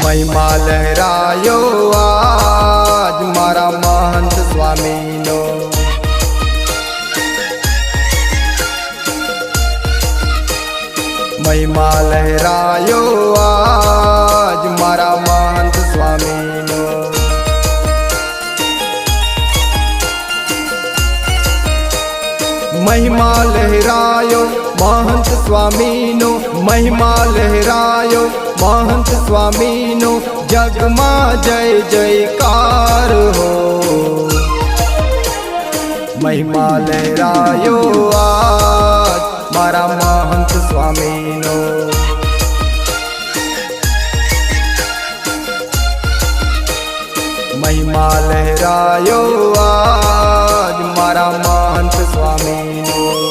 महिमा लहरायो आज मारा महंत स्वामीनो। महिमा लहरायो आज मारा महंत स्वामीनो। महिमा लहरायो महंत स्वामीनो। महिमा लहरायो महंत स्वामीनो। जग में जय जयकार हो। महिमा लहरायो आज मारा महंत स्वामीनो। महिमा लहरायो आज मारा महंत स्वामीनो।